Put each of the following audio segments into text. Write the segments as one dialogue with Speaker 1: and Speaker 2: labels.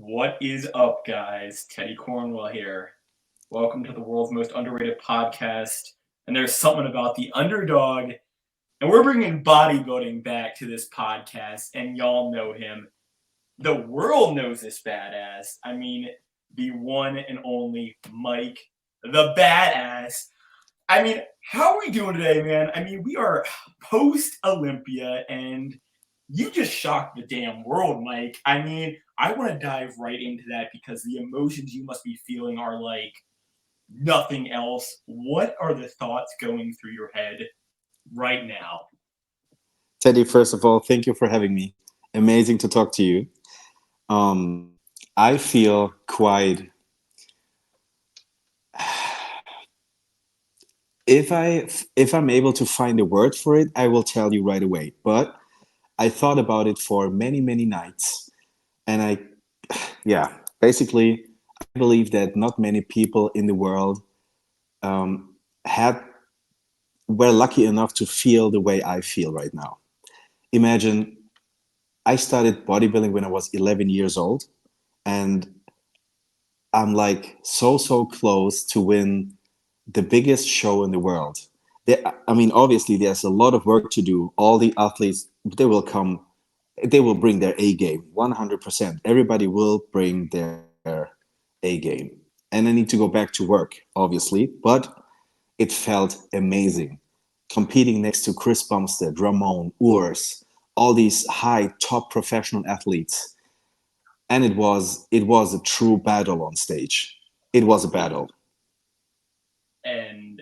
Speaker 1: What is up, guys? Teddy Cornwell here. Welcome to the world's most underrated podcast. And there's something about the underdog. And we're bringing bodybuilding back to this podcast. And y'all know him. The world knows this badass. I mean, the one and only Mike, the badass. I mean, how are we doing today, man? I mean, we are post Olympia, and you just shocked the damn world, Mike. I mean, I want to dive right into that because the emotions you must be feeling are like nothing else. What are the thoughts going through your head right now?
Speaker 2: Teddy, first of all, thank you for having me. Amazing to talk to you. I feel quite. If I'm able to find a word for it, I will tell you right away. But I thought about it for many nights, and yeah, basically, I believe that not many people in the world had were lucky enough to feel the way I feel right now. Imagine I started bodybuilding when I was 11 years old, and I'm like so close to win the biggest show in the world. I mean, obviously, there's a lot of work to do. All the athletes, they will come, they will bring their A game, 100%. Everybody will bring their A game. And I need to go back to work, obviously, but it felt amazing. Competing next to Chris Bumstead, Ramon, Urs, all these high top professional athletes, and it was a true battle on stage. It was a battle.
Speaker 1: And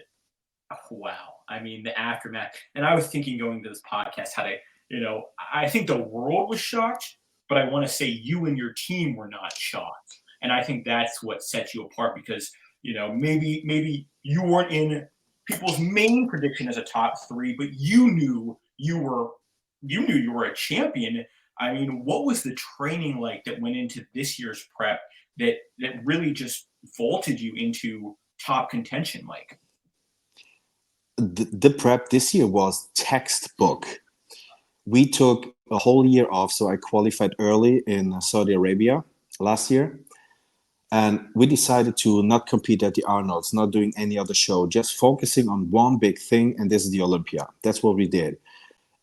Speaker 1: wow, I mean, the aftermath. And I was thinking going to this podcast how to, I think the world was shocked, but I want to say you and your team were not shocked. And I think that's what sets you apart because, maybe you weren't in people's main prediction as a top three, but you knew you were a champion. I mean, what was the training like that went into this year's prep that really just vaulted you into top contention, Mike?
Speaker 2: The prep this year was textbook. We took a whole year off, so I qualified early in Saudi Arabia last year. And we decided to not compete at the Arnolds, not doing any other show, just focusing on one big thing, and this is the Olympia. That's what we did.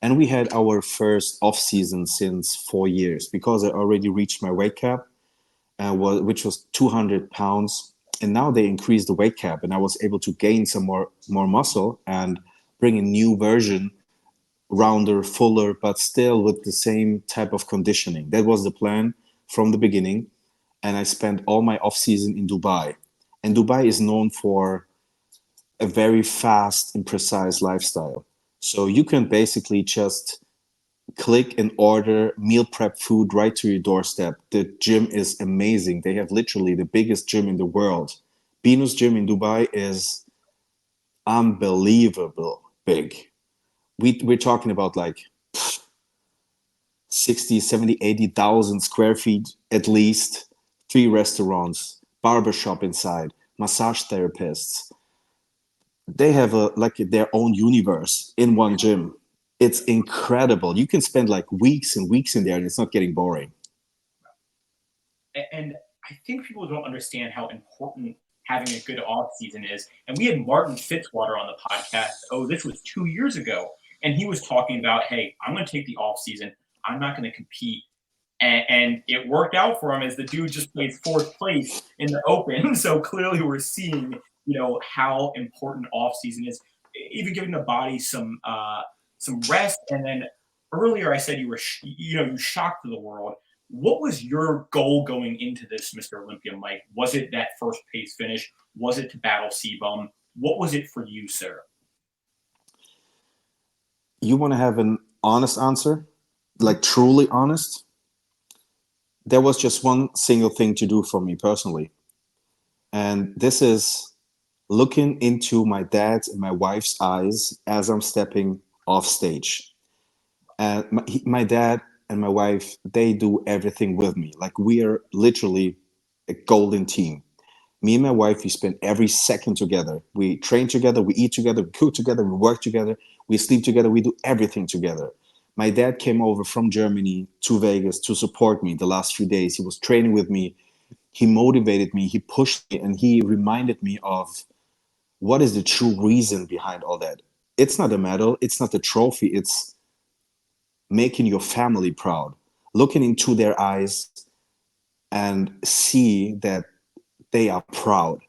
Speaker 2: And we had our first off season since 4 years because I already reached my weight cap, which was 200 pounds. And now they increased the weight cap, and I was able to gain some more muscle and bring a new version, rounder, fuller, but still with the same type of conditioning. That was the plan from the beginning. And I spent all my off season in Dubai. And Dubai is known for a very fast and precise lifestyle. So you can basically just click and order meal prep food right to your doorstep. The gym is amazing. They have literally the biggest gym in the world. Venus Gym in Dubai is unbelievable big. We're talking about like 60, 70, 80,000 square feet at least, three restaurants, barbershop inside, massage therapists. They have like their own universe in one gym. It's incredible. You can spend like weeks and weeks in there and it's not getting boring.
Speaker 1: And I think people don't understand how important having a good off season is. And we had Martin Fitzwater on the podcast. Oh, this was 2 years ago, and he was talking about, hey, I'm going to take the off season. I'm not going to compete. And it worked out for him as the dude just placed fourth place in the Open. So clearly, we're seeing how important off season is, even giving the body some rest. And then earlier, I said you shocked the world. What was your goal going into this, Mr. Olympia, Mike? Was it that first pace finish? Was it to battle Sebum? What was it for you, sir?
Speaker 2: You want to have an honest answer, like truly honest? There was just one single thing to do for me personally. And this is looking into my dad's and my wife's eyes as I'm stepping off stage. And my dad and my wife, they do everything with me. Like we are literally a golden team. Me and my wife, we spend every second together. We train together, we eat together, we cook together, we work together, we sleep together, we do everything together. My dad came over from Germany to Vegas to support me the last few days. He was training with me. He motivated me. He pushed me, and he reminded me of what is the true reason behind all that. It's not a medal. It's not a trophy. It's making your family proud, looking into their eyes and see that they are proud.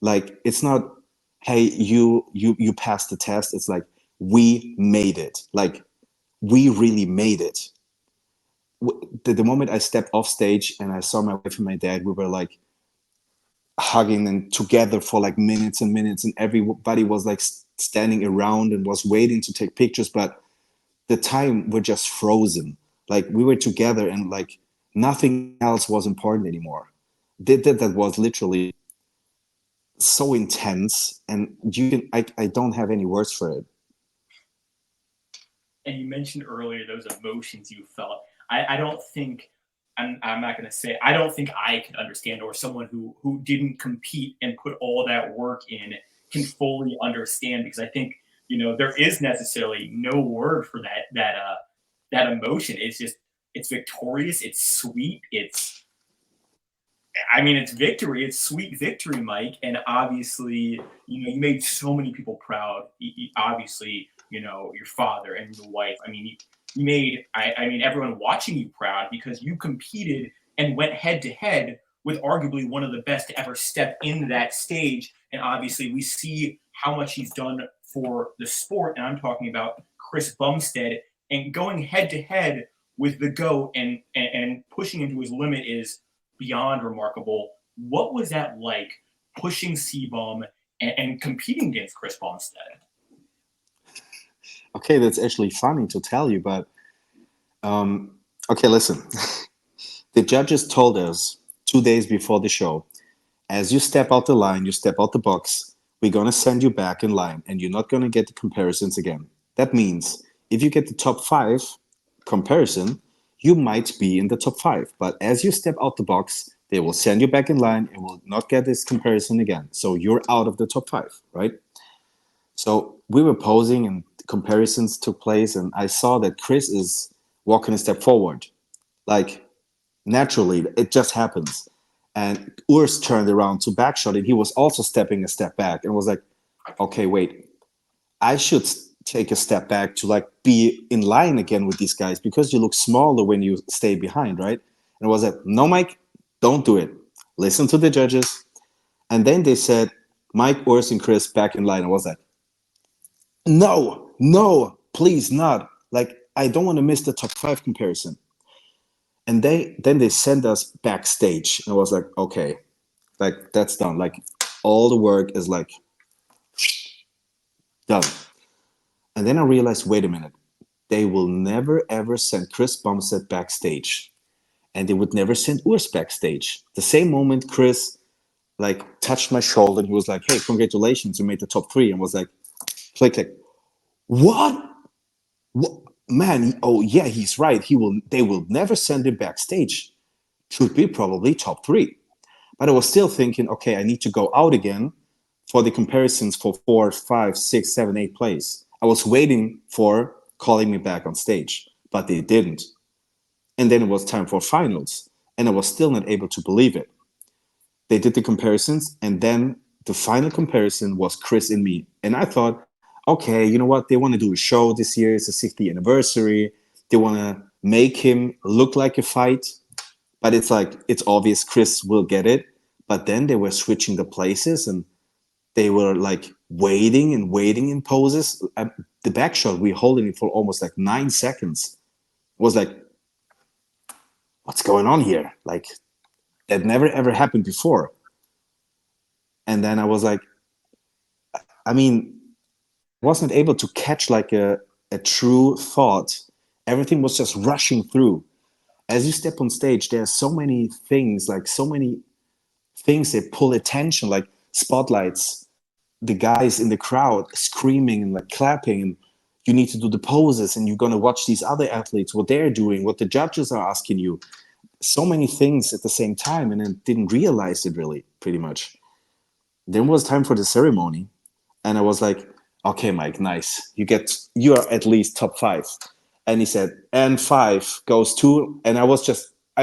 Speaker 2: Like it's not, hey, you passed the test. It's like we made it. Like we really made it. The moment I stepped off stage and I saw my wife and my dad, we were like hugging and together for like minutes and minutes, and everybody was like standing around and was waiting to take pictures, but the time were just frozen. Like we were together and like nothing else was important anymore. That was literally so intense, and I don't have any words for it.
Speaker 1: And you mentioned earlier those emotions you felt. I don't think I'm not going to say I don't think I could understand, or someone who didn't compete and put all that work in can fully understand, because I think there is necessarily no word for that emotion. It's just it's victorious, it's sweet, it's I mean, it's victory. It's sweet victory, Mike. And obviously, you made so many people proud. Obviously, your father and your wife. I mean, you made, I mean, everyone watching you proud, because you competed and went head to head with arguably one of the best to ever step into that stage. And obviously, we see how much he's done for the sport. And I'm talking about Chris Bumstead, and going head to head with the GOAT and pushing him to his limit is beyond remarkable. What was that like, pushing C-Bomb and competing against Chris Bumstead?
Speaker 2: Okay, that's actually funny to tell you, but okay, listen. The judges told us 2 days before the show, as you step out the line, you step out the box, we're going to send you back in line and you're not going to get the comparisons again. That means if you get the top 5 comparison, you might be in the top 5. But as you step out the box, they will send you back in line and will not get this comparison again. So you're out of the top 5, right? So we were posing and comparisons took place, and I saw that Chris is walking a step forward. Like naturally, it just happens. And Urs turned around to backshot, and he was also stepping a step back and was like, okay, wait, I should take a step back to like be in line again with these guys, because you look smaller when you stay behind, right? And I was like, no, Mike, don't do it. Listen to the judges. And then they said, Mike, Urs, and Chris back in line. I was like, no, no, please not. Like, I don't want to miss the top 5 comparison. And they sent us backstage. And I was like, okay, like that's done. Like all the work is like done. And then I realized, wait a minute, they will never ever send Chris Bumstead backstage. And they would never send Urs backstage. The same moment Chris like touched my shoulder and he was like, hey, congratulations, you made the top 3. And was like, click, click. What? What? Man, oh yeah, he's right. They will never send him backstage. Should be probably top 3. But I was still thinking, okay, I need to go out again for the comparisons for 4, 5, 6, 7, 8 plays. I was waiting for calling me back on stage, but they didn't. And then it was time for finals, and I was still not able to believe it. They did the comparisons, and then the final comparison was Chris and me. And I thought, okay, you know what? They want to do a show this year. It's the 60th anniversary. They want to make him look like a fight. But it's like, it's obvious Chris will get it. But then they were switching the places, and they were like waiting and waiting in poses. The back shot, we holding it for almost like 9 seconds. It was like, what's going on here? Like, that never ever happened before. And then I was like, I mean, I wasn't able to catch like a true thought. Everything was just rushing through. As you step on stage, there are so many things, like so many things that pull attention, like spotlights, the guys in the crowd screaming and like clapping, and you need to do the poses, and you're going to watch these other athletes, what they're doing, what the judges are asking you. So many things at the same time, and I didn't realize it really, pretty much. Then was time for the ceremony, and I was like, okay, Mike, nice. You are at least top 5. And he said, and 5 goes to, and I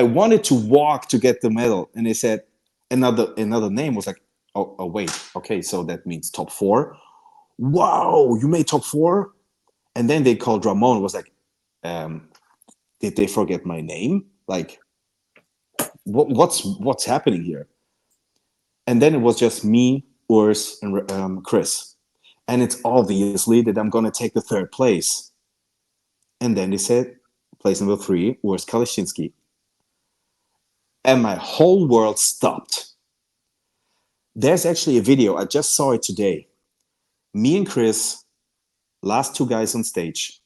Speaker 2: wanted to walk to get the medal. And he said, another name was like, oh wait, okay, so that means top 4. Wow, you made top 4? And then they called Ramon, was like, um, did they forget my name? Like, what's happening here? And then it was just me, Urs, and Chris. And it's obviously that I'm going to take the 3rd place. And then they said, place number 3, Urs Kalishinsky. And my whole world stopped. There's actually a video, I just saw it today. Me and Chris, last 2 guys on stage.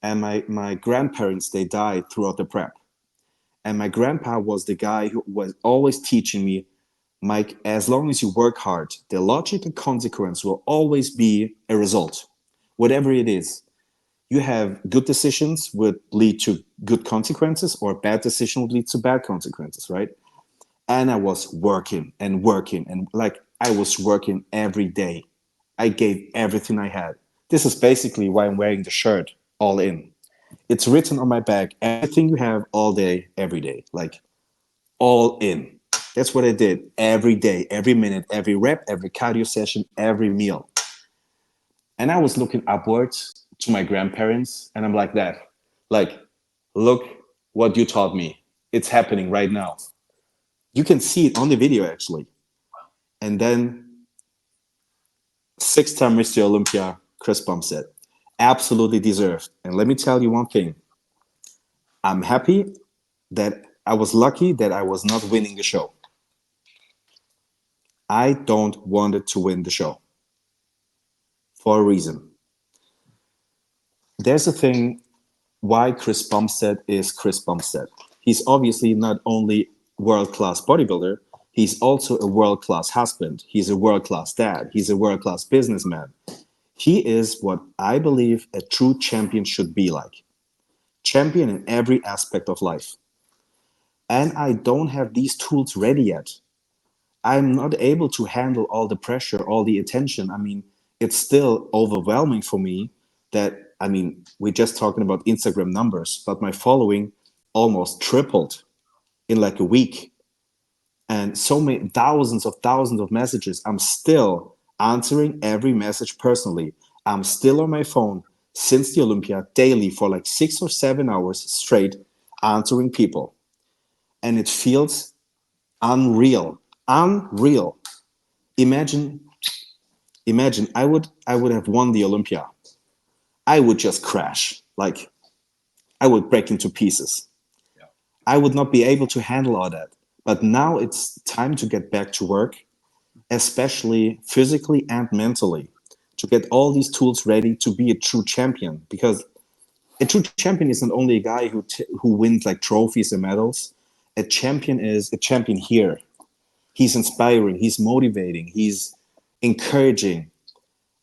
Speaker 2: And my grandparents, they died throughout the prep. And my grandpa was the guy who was always teaching me, Mike, as long as you work hard, the logical consequence will always be a result, whatever it is. You have good decisions would lead to good consequences, or bad decision would lead to bad consequences, right? And I was working and working, and like I was working every day. I gave everything I had. This is basically why I'm wearing the shirt, all in. It's written on my back, everything you have all day, every day, like all in. That's what I did every day, every minute, every rep, every cardio session, every meal. And I was looking upwards to my grandparents, and I'm like that. Like, look what you taught me. It's happening right now. You can see it on the video, actually. And then 6-time Mr. Olympia, Chris Bumstead. Absolutely deserved. And let me tell you one thing. I'm happy that I was lucky that I was not winning the show. I don't want it to win the show for a reason. There's a thing why Chris Bumstead is Chris Bumstead. He's obviously not only world-class bodybuilder, he's also a world-class husband. He's a world-class dad. He's a world-class businessman. He is what I believe a true champion should be like. Champion in every aspect of life. And I don't have these tools ready yet. I'm not able to handle all the pressure, all the attention. I mean, it's still overwhelming for me that, I mean, we're just talking about Instagram numbers, but my following almost tripled in like a week. And so many thousands of messages. I'm still answering every message personally. I'm still on my phone since the Olympia daily for like 6 or 7 hours straight answering people. And it feels unreal. Unreal. Imagine I would have won the Olympia. I would just crash. Like I would break into pieces.
Speaker 1: Yeah.
Speaker 2: I would not be able to handle all that. But now it's time to get back to work, especially physically and mentally, to get all these tools ready to be a true champion. Because a true champion is not only a guy who wins like trophies and medals. A champion is a champion here. He's inspiring, he's motivating, he's encouraging.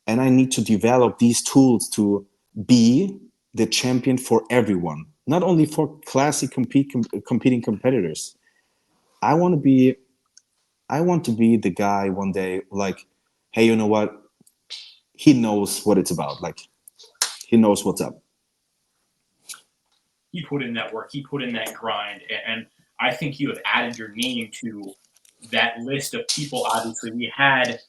Speaker 2: And I need to develop these tools to be the champion for everyone, not only for classic competing competitors. I want to be I want to be the guy one day like, hey, you know what? He knows what it's about. Like he knows what's up.
Speaker 1: He put in that work, he put in that grind, and I think you have added your name to that list of people. Obviously, we had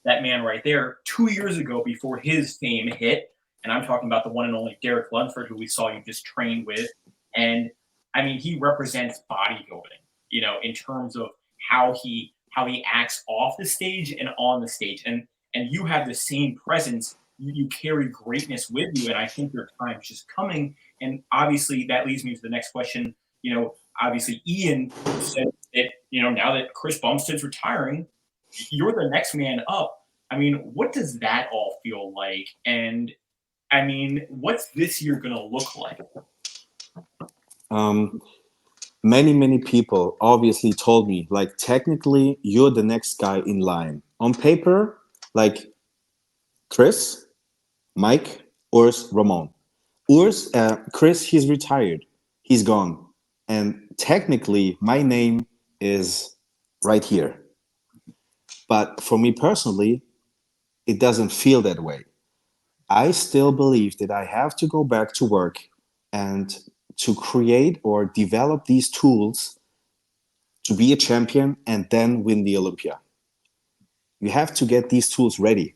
Speaker 1: that man right there 2 years ago before his fame hit, and I'm talking about the one and only Derek Lunsford, who we saw you just train with, and I mean he represents bodybuilding, in terms of how he acts off the stage and on the stage, and you have the same presence. You carry greatness with you, and I think your time is just coming. And obviously, that leads me to the next question. Obviously, Ian said that now that Chris Bumstead's retiring, you're the next man up. I mean, what does that all feel like? And I mean, what's this year going to look like?
Speaker 2: Um, many people obviously told me like technically you're the next guy in line. On paper, like Chris, Mike, Urs, Ramon. Chris, he's retired. He's gone. And technically, my name is right here. But for me personally, it doesn't feel that way. I still believe that I have to go back to work and to create or develop these tools to be a champion and then win the Olympia. You have to get these tools ready.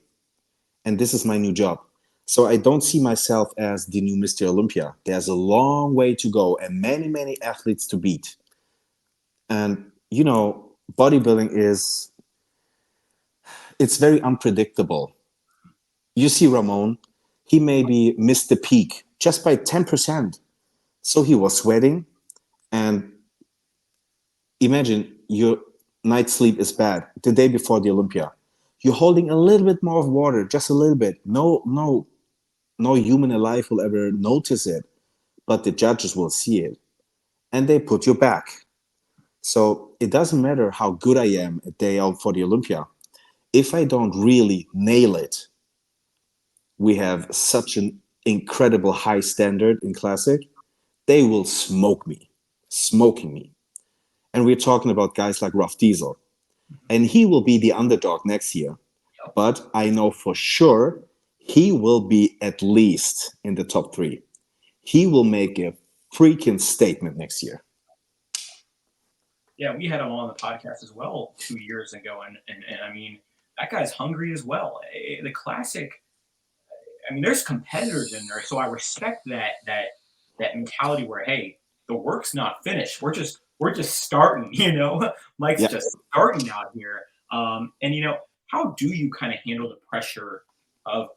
Speaker 2: And this is my new job. So I don't see myself as the new Mr. Olympia. There's a long way to go and many, many athletes to beat. And, you know, bodybuilding it's very unpredictable. You see Ramon, he maybe missed the peak just by 10%. So he was sweating, and imagine your night sleep is bad the day before the Olympia. You're holding a little bit more of water, just a little bit. No human alive will ever notice it, but the judges will see it, and they put you back. So it doesn't matter how good I am a day out for the Olympia. If I don't really nail it, we have such an incredible high standard in classic. They will smoking me. And we're talking about guys like Rough Diesel. And he will be the underdog next year.
Speaker 1: Yep.
Speaker 2: But I know for sure he will be at least in the top 3. He will make a freaking statement next year.
Speaker 1: Yeah, we had him on the podcast as well 2 years ago, and I mean that guy's hungry as well. The classic, I mean, there's competitors in there, so I respect that mentality where hey, the work's not finished. We're just starting, you know. Mike's
Speaker 2: Yeah.
Speaker 1: just starting out here, and you know, how do you kind of handle the pressure of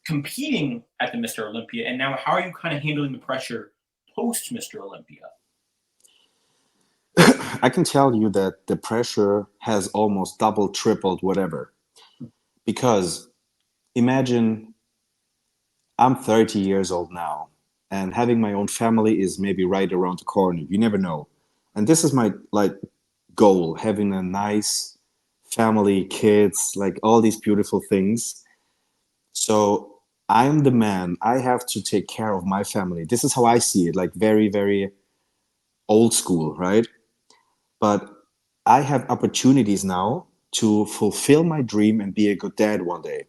Speaker 1: competing at the Mr. Olympia, and now how are you kind of handling the pressure post Mr. Olympia?
Speaker 2: I can tell you that the pressure has almost doubled, tripled, whatever. Because imagine I'm 30 years old now, and having my own family is maybe right around the corner. You never know. And this is my like goal, having a nice family, kids, like all these beautiful things. So I'm the man. I have to take care of my family. This is how I see it, like very, very old school, right? But I have opportunities now to fulfill my dream and be a good dad one day.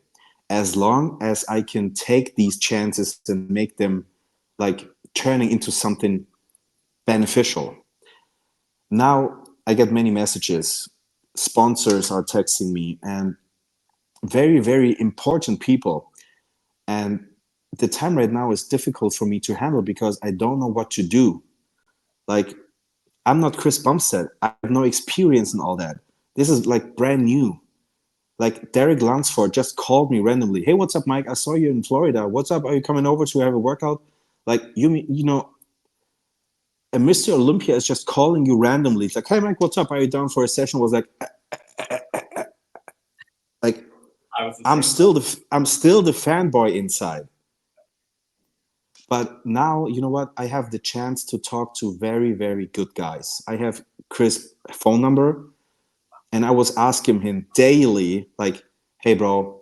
Speaker 2: As long as I can take these chances and make them like turning into something beneficial. Now I get many messages. Sponsors are texting me and very, very important people. And the time right now is difficult for me to handle because I don't know what to do. Like, I'm not Chris Bumstead. I have no experience in all that. This is like brand new. Like Derek Lunsford just called me randomly. Hey, what's up, Mike? I saw you in Florida. What's up? Are you coming over to have a workout? Like you know, and Mr. Olympia is just calling you randomly. It's like, hey, Mike, what's up? Are you down for a session? I was like
Speaker 1: I was the
Speaker 2: I'm
Speaker 1: same way.
Speaker 2: I'm still the fanboy inside. But now, you know what? I have the chance to talk to very, very good guys. I have Chris' phone number, and I was asking him daily, like, hey, bro,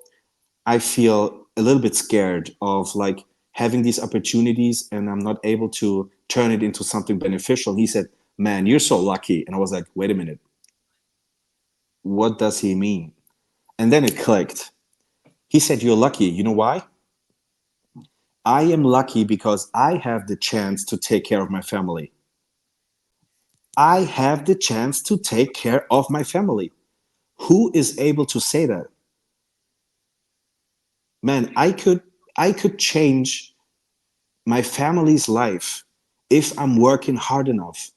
Speaker 2: I feel a little bit scared of like having these opportunities and I'm not able to turn it into something beneficial. He said, man, you're so lucky. And I was like, wait a minute, what does he mean? And then it clicked. He said, you're lucky. You know why? I am lucky because I have the chance to take care of my family. I have the chance to take care of my family. Who is able to say that? Man, I could change my family's life if I'm working hard enough.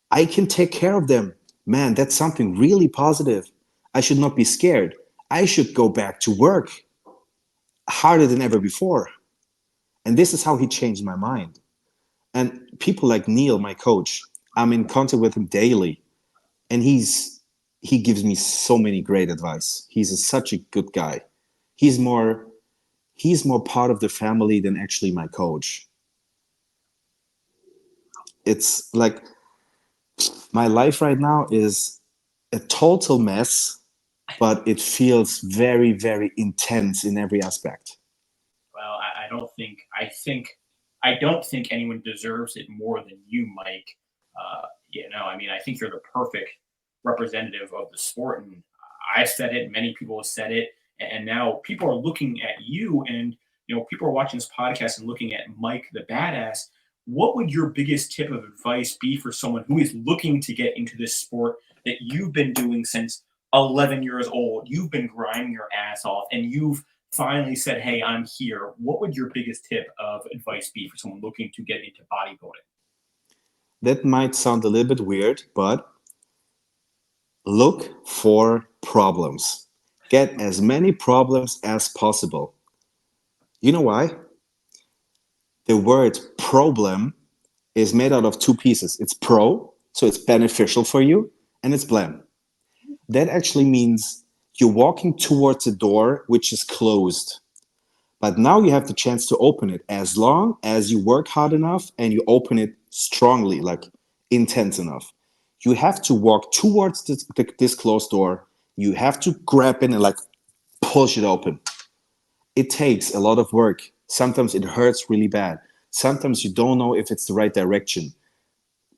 Speaker 2: I can take care of them. Man, that's something really positive. I should not be scared. I should go back to work harder than ever before. And this is how he changed my mind. And people like Neil, my coach, I'm in contact with him daily, and he gives me so many great advice. Such a good guy. He's more he's more part of the family than actually my coach. It's like my life right now is a total mess, but it feels very, very intense in every aspect.
Speaker 1: Well, I don't think anyone deserves it more than you, Mike. You know, I mean, I think you're the perfect representative of the sport, and I've said it. Many people have said it, and now people are looking at you, and you know, people are watching this podcast and looking at Mike the badass. what would your biggest tip of advice be for someone who is looking to get into this sport that you've been doing since 11 years old? You've been grinding your ass off and you've finally said, "Hey, I'm here." What would your biggest tip of advice be for someone looking to get into bodybuilding?
Speaker 2: That might sound a little bit weird, but look for problems. Get as many problems as possible. You know why? The word problem is made out of two pieces. It's pro, so it's beneficial for you, and it's blam. That actually means you're walking towards a door which is closed. But now you have the chance to open it as long as you work hard enough and you open it strongly, like intense enough. You have to walk towards this closed door. You have to grab it and like push it open. It takes a lot of work. Sometimes it hurts really bad. Sometimes you don't know if it's the right direction.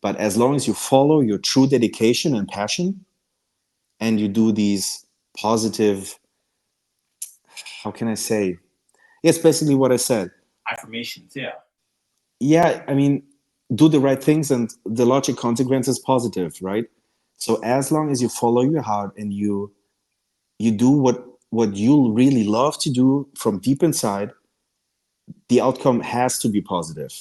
Speaker 2: But as long as you follow your true dedication and passion and you do these positive, how can I say? It's basically what I said.
Speaker 1: Affirmations, yeah.
Speaker 2: Yeah, I mean, do the right things and the logic consequence is positive, right? So as long as you follow your heart and you do what you really love to do from deep inside, the outcome has to be positive.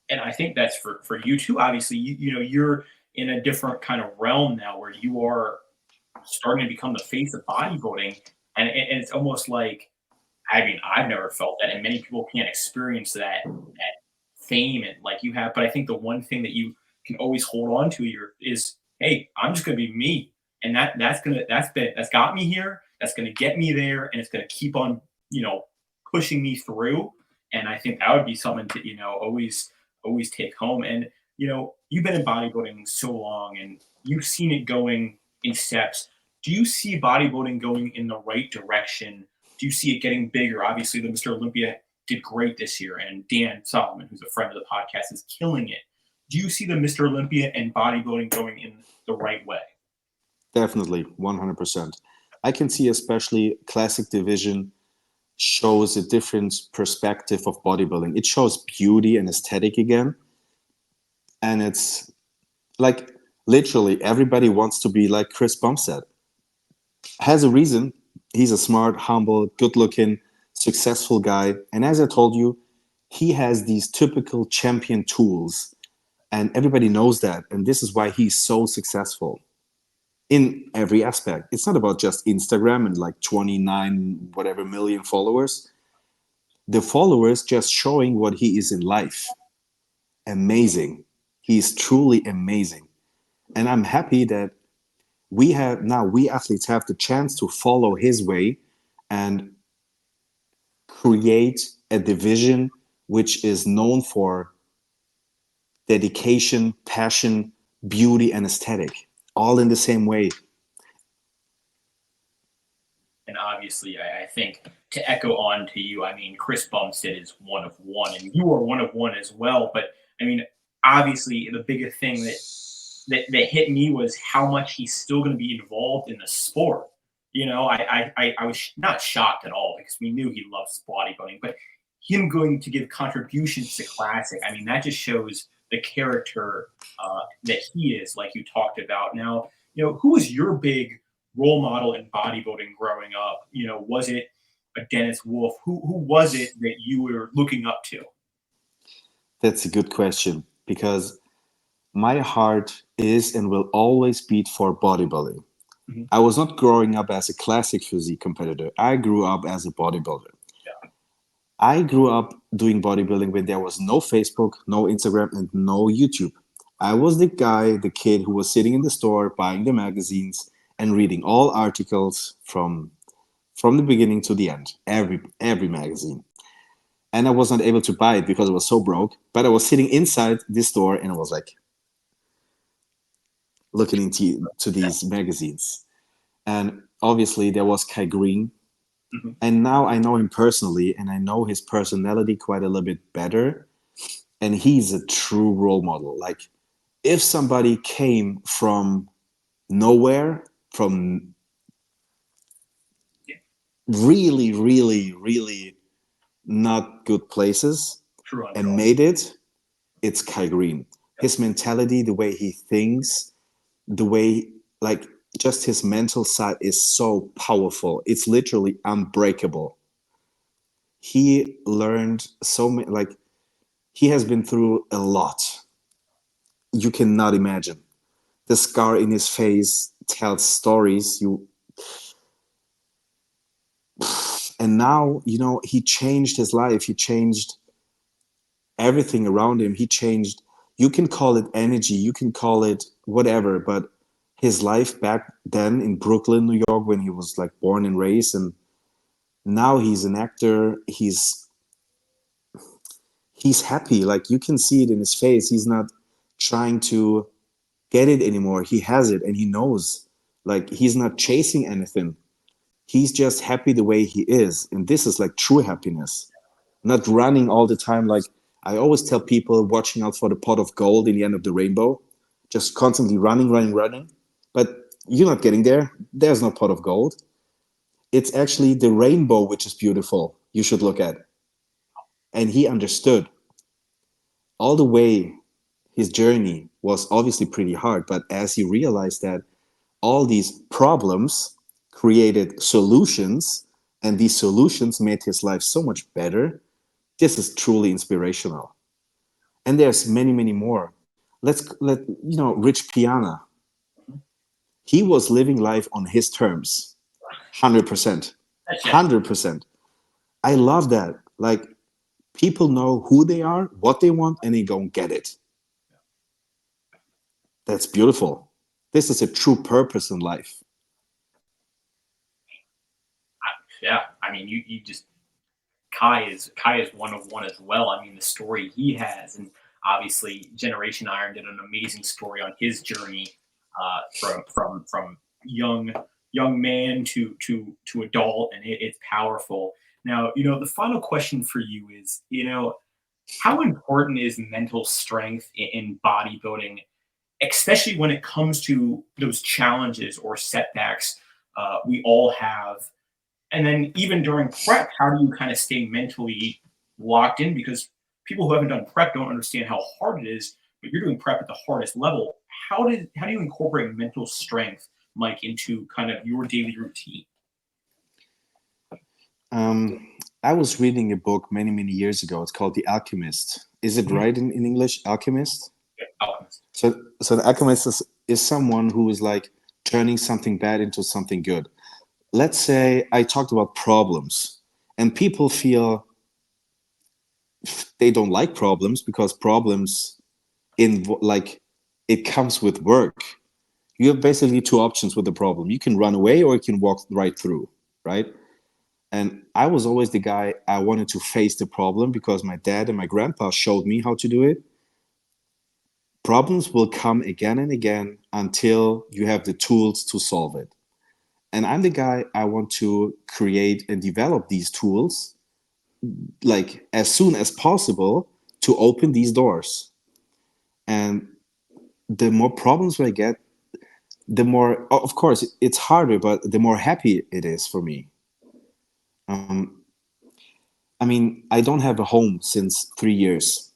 Speaker 1: And I think that's for you too. Obviously, you're in a different kind of realm now where you are starting to become the face of bodybuilding, and it's almost like, I mean, I've never felt that, and many people can't experience that fame and like you have. But I think the one thing that you can always hold on to is, hey, I'm just gonna be me, and that's got me here. That's gonna get me there, and it's gonna keep on pushing me through. And I think that would be something to always take home. And you've been in bodybuilding so long, and you've seen it going in steps. Do you see bodybuilding going in the right direction? Do you see it getting bigger? Obviously, the Mr. Olympia did great this year, and Dan Solomon, who's a friend of the podcast, is killing it. Do you see the Mr. Olympia and bodybuilding going in the right way?
Speaker 2: Definitely, 100%. I can see especially classic division shows a different perspective of bodybuilding. It shows beauty and aesthetic again. And it's like literally everybody wants to be like Chris Bumstead. Has a reason. He's a smart, humble, good looking, successful guy. And as I told you, he has these typical champion tools. And everybody knows that. And this is why he's so successful in every aspect. It's not about just Instagram and like 29 whatever million followers. The followers just showing what he is in life. Amazing. He's truly amazing. And I'm happy that we athletes have the chance to follow his way and create a division which is known for dedication, passion, beauty, and aesthetic, all in the same way.
Speaker 1: And obviously, I think to echo on to you, I mean, Chris Bumstead is one of one, and you are one of one as well. But I mean, obviously, the biggest thing that hit me was how much he's still going to be involved in the sport. I was not shocked at all because we knew he loves bodybuilding, but him going to give contributions to classic, I mean, that just shows the character that he is, like you talked about. Now, who was your big role model in bodybuilding growing up? Was it a Dennis Wolf? Who was it that you were looking up to?
Speaker 2: That's a good question because my heart is and will always beat for bodybuilding.
Speaker 1: Mm-hmm.
Speaker 2: I was not growing up as a classic physique competitor. I grew up as a bodybuilder.
Speaker 1: Yeah.
Speaker 2: I grew up doing bodybuilding when there was no Facebook, no Instagram, and no YouTube. I was the guy, the kid who was sitting in the store buying the magazines and reading all articles from the beginning to the end, every magazine. And I was not able to buy it because I was so broke. But I was sitting inside this store and I was like looking into these magazines. And obviously there was Kai Green.
Speaker 1: Mm-hmm.
Speaker 2: And now I know him personally and I know his personality quite a little bit better. And he's a true role model. Like if somebody came from nowhere, from really, really, really not good places,
Speaker 1: True
Speaker 2: and
Speaker 1: Underdog.
Speaker 2: made it, it's Kai Green. His mentality, the way he thinks, the way, like, just his mental side is so powerful. It's literally unbreakable. He learned so many, like, he has been through a lot. You cannot imagine. The scar in his face tells stories. And now, he changed his life. He changed everything around him. He changed, you can call it energy, you can call it whatever, but his life back then in Brooklyn, New York, when he was like born and raised, and now he's an actor. He's happy. Like, you can see it in his face. He's not trying to get it anymore. He has it and he knows. Like, he's not chasing anything. He's just happy the way he is. And this is like true happiness. Not running all the time. Like, I always tell people, watching out for the pot of gold in the end of the rainbow, just constantly running, running, running. But you're not getting there. There's no pot of gold. It's actually the rainbow which is beautiful. You should look at. And he understood all the way. His journey was obviously pretty hard, but as he realized that all these problems created solutions, and these solutions made his life so much better, this is truly inspirational. And there's many, many more. Rich Piana. He was living life on his terms, 100%.
Speaker 1: That's just
Speaker 2: 100%. I love that. Like, people know who they are, what they want, and they go and get it. That's beautiful. This is a true purpose in life.
Speaker 1: yeah. I mean, you just Kai is one of one as well. I mean, the story he has, and obviously Generation Iron did an amazing story on his journey from young man to adult, and it's powerful. Now, the final question for you is, how important is mental strength in bodybuilding, especially when it comes to those challenges or setbacks we all have, and then even during prep, how do you kind of stay mentally locked in? Because people who haven't done prep don't understand how hard it is, but you're doing prep at the hardest level. How do you incorporate mental strength, Mike, into kind of your daily routine?
Speaker 2: Um, I was reading a book many, many years ago. It's called The Alchemist. Is it
Speaker 1: Mhm.
Speaker 2: right in English? Alchemist?
Speaker 1: Yeah, alchemist.
Speaker 2: So the alchemist is someone who is like turning something bad into something good. Let's say I talked about problems, and people feel they don't like problems because problems in like it comes with work. You have basically two options with the problem. You can run away or you can walk right through, right? And I was always the guy, I wanted to face the problem because my dad and my grandpa showed me how to do it. Problems will come again and again until you have the tools to solve it. And I'm the guy, I want to create and develop these tools like as soon as possible to open these doors. And the more problems I get, the more, of course, it's harder, but the more happy it is for me. Um, I mean, I don't have a home since 3 years.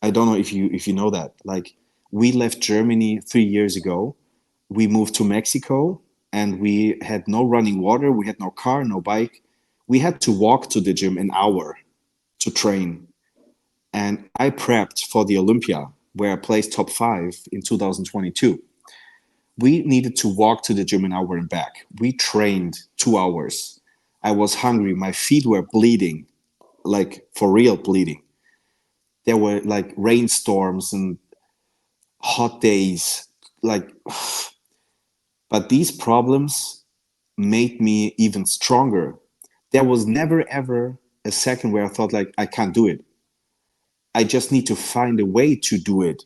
Speaker 2: I don't know if you know that. Like, we left Germany 3 years ago. We moved to Mexico, and we had no running water. We had no car, no bike. We had to walk to the gym an hour to train. And I prepped for the Olympia, where I placed top 5 in 2022. We needed to walk to the gym an hour and back. We trained 2 hours. I was hungry. My feet were bleeding, like for real bleeding. There were like rainstorms and hot days, like, but these problems made me even stronger. There was never ever a second where I thought like I can't do it. I just need to find a way to do it.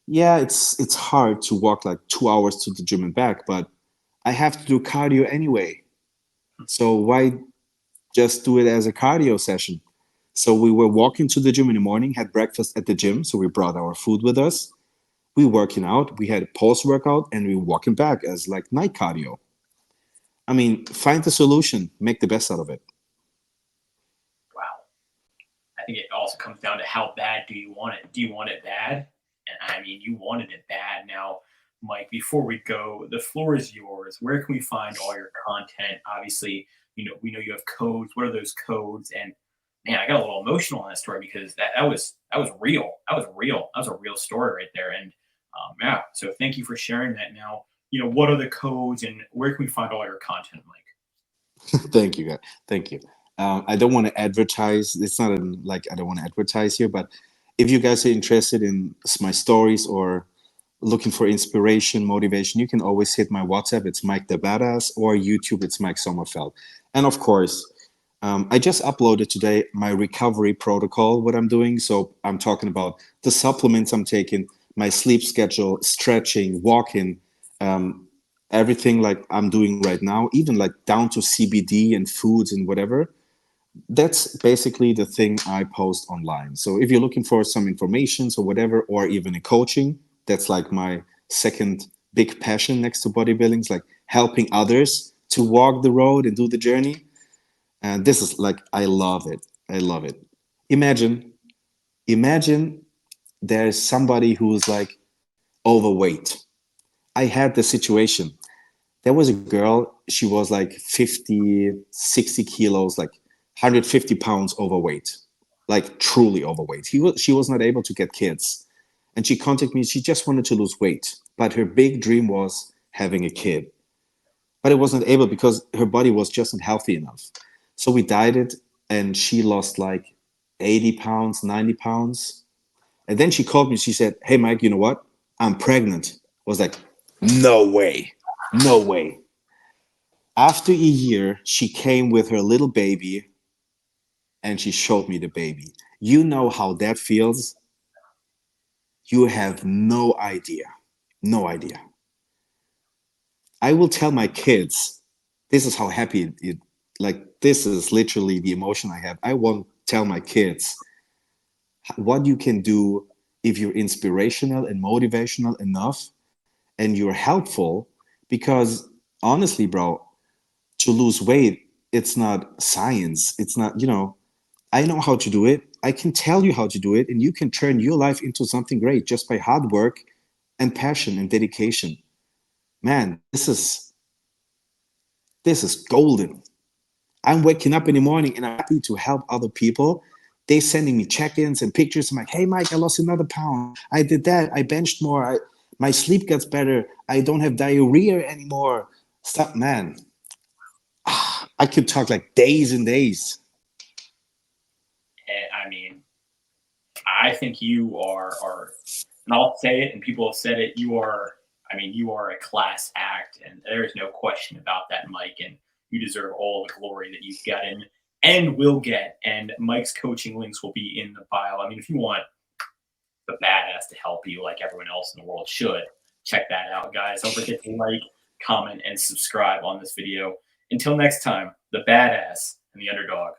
Speaker 2: Yeah, it's hard to walk like 2 hours to the gym and back, but I have to do cardio anyway. So why just do it as a cardio session? So we were walking to the gym in the morning, had breakfast at the gym, so we brought our food with us. We working out, we had a post workout, and we walking back as like night cardio. I mean, find the solution, make the best out of it.
Speaker 1: Wow. I think it also comes down to how bad do you want it? Do you want it bad? And I mean, you wanted it bad. Now, Mike, before we go, the floor is yours. Where can we find all your content? Obviously, we know you have codes. What are those codes? And man, I got a little emotional on that story because that was real. That was real. That was a real story right there. And yeah, so thank you for sharing that. Now, what are the codes and where can we find all your content, Mike?
Speaker 2: Thank you, guys. Thank you. I don't want to advertise. It's not like I don't want to advertise here, but if you guys are interested in my stories or looking for inspiration, motivation, you can always hit my WhatsApp. It's Mike the Badass, or YouTube. It's Mike Sommerfeld. And of course, I just uploaded today my recovery protocol, what I'm doing. So I'm talking about the supplements I'm taking, my sleep schedule, stretching, walking, um, everything like I'm doing right now, even like down to CBD and foods and whatever. That's basically the thing I post online. So if you're looking for some information or whatever, or even a coaching, that's like my second big passion next to bodybuilding, is like helping others to walk the road and do the journey. And this is like, I love it. I love it. Imagine, imagine there's somebody who's like overweight. I had the situation. There was a girl, she was like 50, 60 kilos, like 150 pounds overweight, like truly overweight. She was not able to get kids. And she contacted me. She just wanted to lose weight. But her big dream was having a kid. But it wasn't able because her body was just not healthy enough. So we dieted and she lost like 80 pounds, 90 pounds. And then she called me. She said, "Hey, Mike, you know what? I'm pregnant." I was like, "No way. No way." After a year, she came with her little baby and she showed me the baby. You know how that feels? You have no idea. No idea. I will tell my kids, this is how happy like, this is literally the emotion I have. I won't tell my kids what you can do if you're inspirational and motivational enough and you're helpful. Because honestly, bro, to lose weight, it's not science. It's not, I know how to do it. I can tell you how to do it, and you can turn your life into something great just by hard work and passion and dedication. Man, this is golden. I'm waking up in the morning and I'm happy to help other people. They sending me check-ins and pictures. I'm like, "Hey, Mike, I lost another pound. I did that. I benched more. My sleep gets better. I don't have diarrhea anymore." Stop, man. I could talk like days and days.
Speaker 1: And I mean, I think you are, and I'll say it, and people have said it. You are, I mean, you are a class act, and there is no question about that, Mike. And you deserve all the glory that you've gotten and will get. And Mike's coaching links will be in the bio. I mean, if you want the badass to help you, like everyone else in the world should, check that out, guys. Don't forget to like, comment, and subscribe on this video. Until next time, the badass and the underdog.